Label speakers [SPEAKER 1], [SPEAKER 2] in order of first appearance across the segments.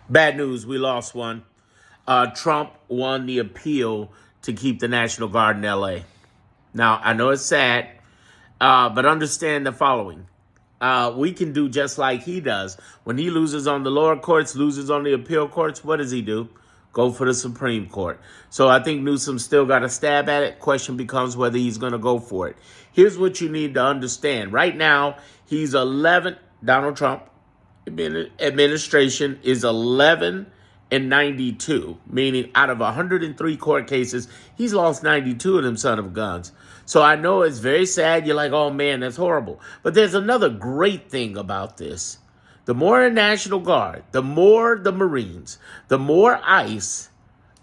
[SPEAKER 1] Bad news, we lost one. Trump won the appeal to keep the National Guard in L.A. Now, I know it's sad, but understand the following. We can do just like he does. When he loses on the lower courts, loses on the appeal courts, what does he do? Go for the Supreme Court. So I think Newsom still got a stab at it. Question becomes whether he's going to go for it. Here's what you need to understand. Right now, he's 11, Donald Trump administration is 11 and 92, meaning out of 103 court cases, he's lost 92 of them son of guns. So I know it's very sad. You're like, oh man, that's horrible. But there's another great thing about this. The more the National Guard, the more the Marines, the more ICE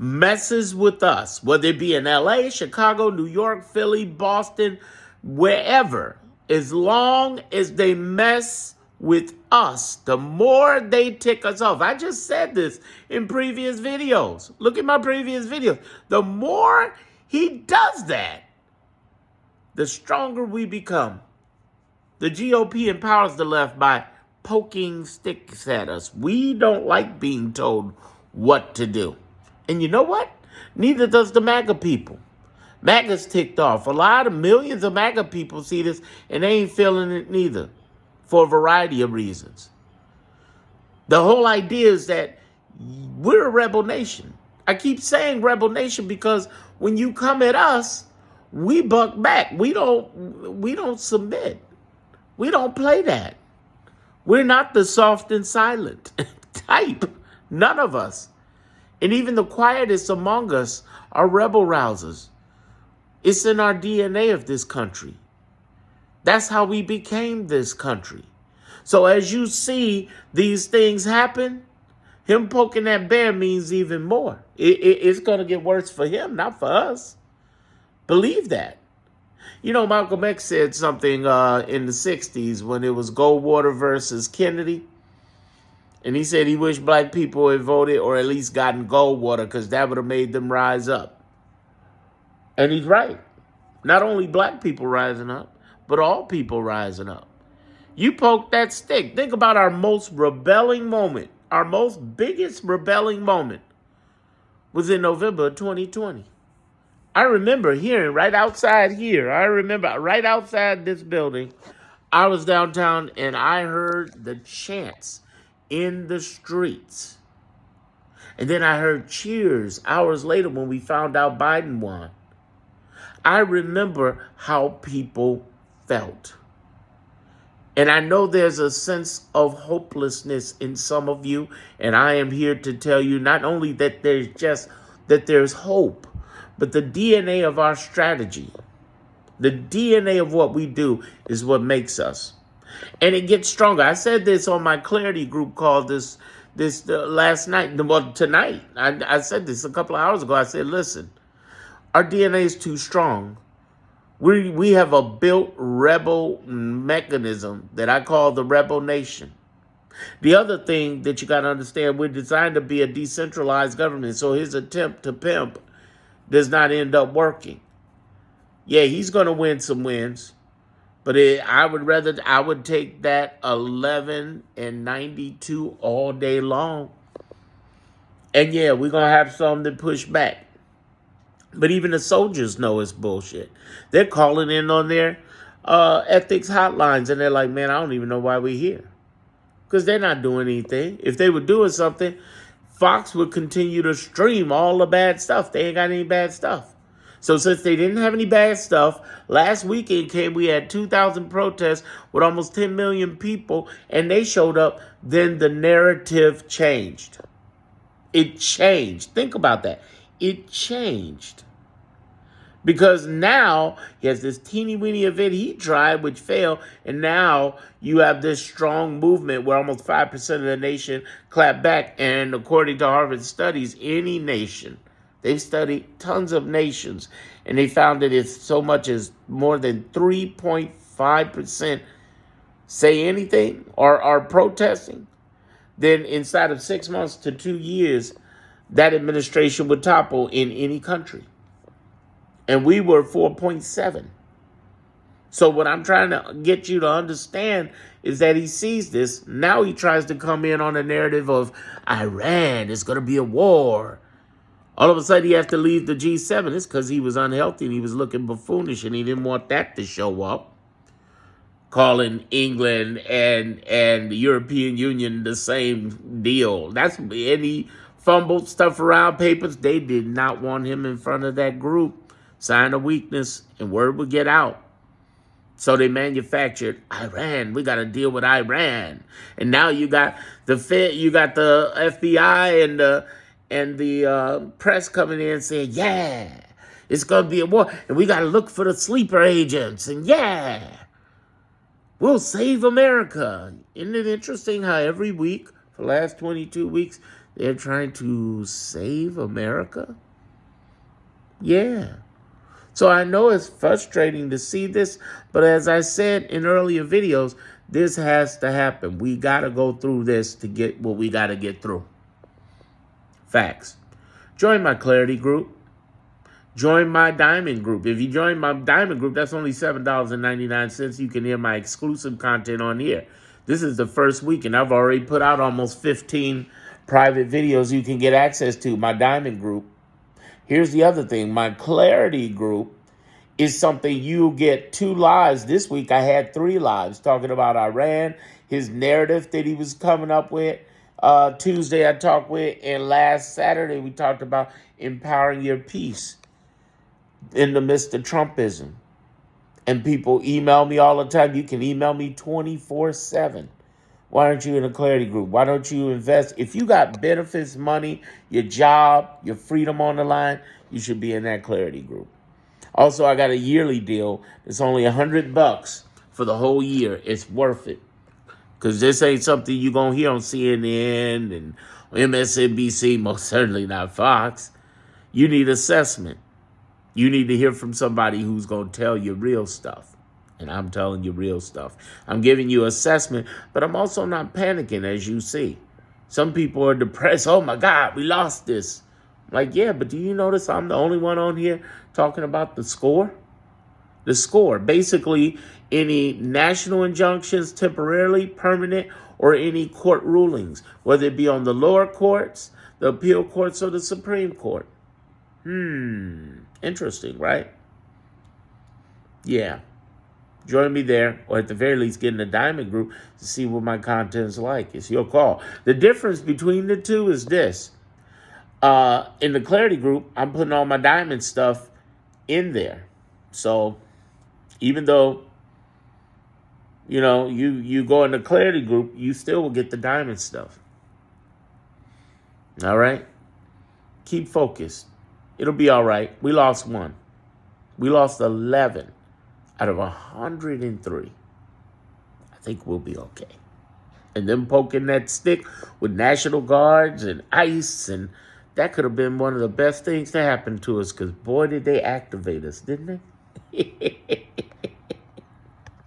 [SPEAKER 1] messes with us, whether it be in LA, Chicago, New York, Philly, Boston, wherever, as long as they mess with us, the more they tick us off. I just said this in previous videos. Look at my previous videos. The more he does that, the stronger we become. The GOP empowers the left by poking sticks at us. We don't like being told what to do. And you know what? Neither does the MAGA people. MAGA's ticked off. A lot of millions of MAGA people see this and they ain't feeling it neither, for a variety of reasons. The whole idea is that we're a rebel nation. I keep saying rebel nation because when you come at us, we buck back. We don't submit. We don't play that. We're not the soft and silent type. None of us. And even the quietest among us are rebel rousers. It's in our DNA of this country. That's how we became this country. So as you see these things happen, him poking that bear means even more. It's going to get worse for him, not for us. Believe that. You know, Malcolm X said something in the 60s when it was Goldwater versus Kennedy. And he said he wished black people had voted or at least gotten Goldwater because that would have made them rise up. And he's right. Not only black people rising up, but all people rising up. You poke that stick. Think about our most rebelling moment. Our most biggest rebelling moment was in November of 2020. I remember hearing right outside here. I remember right outside this building. I was downtown and I heard the chants in the streets. And then I heard cheers hours later when we found out Biden won. I remember how people felt. And I know there's a sense of hopelessness in some of you. And I am here to tell you not only that there's hope, but the DNA of our strategy, the DNA of what we do is what makes us. And it gets stronger. I said this on my Clarity group call this last night. Well, tonight. I said this a couple of hours ago. I said, listen, our DNA is too strong. We have a built rebel mechanism that I call the rebel nation. The other thing that you got to understand, we're designed to be a decentralized government. So his attempt to pimp does not end up working. Yeah, he's going to win some wins. But I would take that 11 and 92 all day long. And yeah, we're going to have some that push back. But even the soldiers know it's bullshit. They're calling in on their ethics hotlines, and they're like, man, I don't even know why we're here. Because they're not doing anything. If they were doing something, Fox would continue to stream all the bad stuff. They ain't got any bad stuff. So since they didn't have any bad stuff, last weekend we had 2,000 protests with almost 10 million people, and they showed up. Then the narrative changed. It changed. Think about that. It changed. Because now he has this teeny-weeny event he tried, which failed, and now you have this strong movement where almost 5% of the nation clapped back. And according to Harvard studies, any nation, they've studied tons of nations, and they found that it's so much as more than 3.5% say anything or are protesting, then inside of 6 months to 2 years, that administration would topple in any country. And we were 4.7. So what I'm trying to get you to understand is that he sees this. Now he tries to come in on a narrative of Iran, it's going to be a war. All of a sudden he has to leave the G7. It's because he was unhealthy and he was looking buffoonish and he didn't want that to show up. Calling England and the European Union the same deal. That's any fumbled stuff around papers. They did not want him in front of that group. Sign of weakness and word would get out. So they manufactured Iran. We got to deal with Iran. And now you got the Fed, you got the FBI and the press coming in saying, yeah, it's going to be a war. And we got to look for the sleeper agents. And yeah, we'll save America. Isn't it interesting how every week for the last 22 weeks, they're trying to save America? Yeah. So I know it's frustrating to see this, but as I said in earlier videos, this has to happen. We got to go through this to get what we got to get through. Facts. Join my Clarity group. Join my Diamond group. If you join my Diamond group, that's only $7.99. You can hear my exclusive content on here. This is the first week, and I've already put out almost 15 private videos you can get access to, my Diamond group. Here's the other thing. My Clarity group is something you get 2 lives. This week I had 3 lives talking about Iran, his narrative that he was coming up with. Tuesday I talked with, and last Saturday we talked about empowering your peace in the midst of Trumpism. And people email me all the time. You can email me 24/7. Why aren't you in a Clarity group? Why don't you invest? If you got benefits, money, your job, your freedom on the line, you should be in that Clarity group. Also, I got a yearly deal. It's only $100 for the whole year. It's worth it. Because this ain't something you're going to hear on CNN and MSNBC, most certainly not Fox. You need assessment. You need to hear from somebody who's going to tell you real stuff. And I'm telling you real stuff. I'm giving you assessment, but I'm also not panicking, as you see. Some people are depressed. Oh, my God, we lost this. Like, yeah, but do you notice I'm the only one on here talking about the score? The score. Basically, any national injunctions, temporarily, permanent, or any court rulings, whether it be on the lower courts, the appeal courts, or the Supreme Court. Interesting, right? Yeah. Join me there, or at the very least get in the Diamond group to see what my content's like. It's your call. The difference between the two is this. In the Clarity group, I'm putting all my Diamond stuff in there. So even though, you go in the Clarity group, you still will get the Diamond stuff. All right? Keep focused. It'll be all right. We lost 1. We lost 11 out of 103. I think we'll be okay. And them poking that stick with National Guards and ICE, and that could have been one of the best things to happen to us, because boy, did they activate us, didn't they?